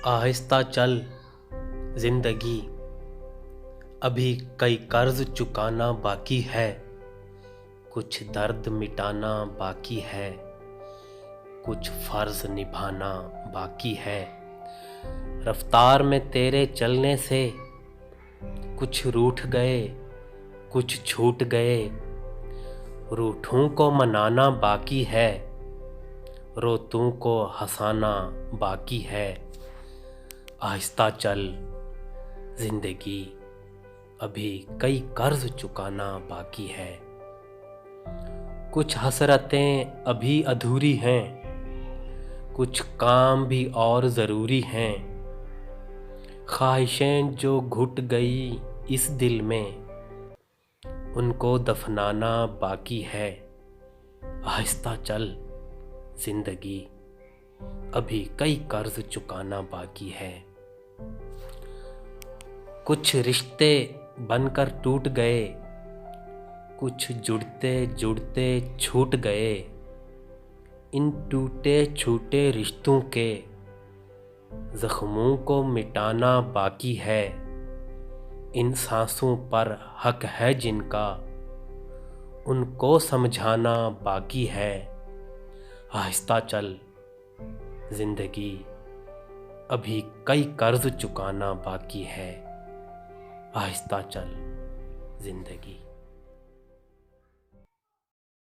आहिस्ता चल जिंदगी, अभी कई कर्ज चुकाना बाकी है। कुछ दर्द मिटाना बाकी है, कुछ फर्ज निभाना बाकी है। रफ्तार में तेरे चलने से कुछ रूठ गए, कुछ छूट गए। रूठों को मनाना बाकी है, रोतों को हंसाना बाकी है। आहिस्ता चल जिंदगी, अभी कई कर्ज चुकाना बाकी है। कुछ हसरतें अभी अधूरी हैं, कुछ काम भी और ज़रूरी हैं। ख्वाहिशें जो घुट गई इस दिल में, उनको दफनाना बाकी है। आहिस्ता चल जिंदगी, अभी कई कर्ज चुकाना बाकी है। कुछ रिश्ते बनकर टूट गए, कुछ जुड़ते जुड़ते छूट गए। इन टूटे छूटे रिश्तों के जख्मों को मिटाना बाकी है। इन सांसों पर हक है जिनका, उनको समझाना बाकी है। आहिस्ता चल जिंदगी, अभी कई कर्ज चुकाना बाकी है। आहिस्ता चल जिंदगी।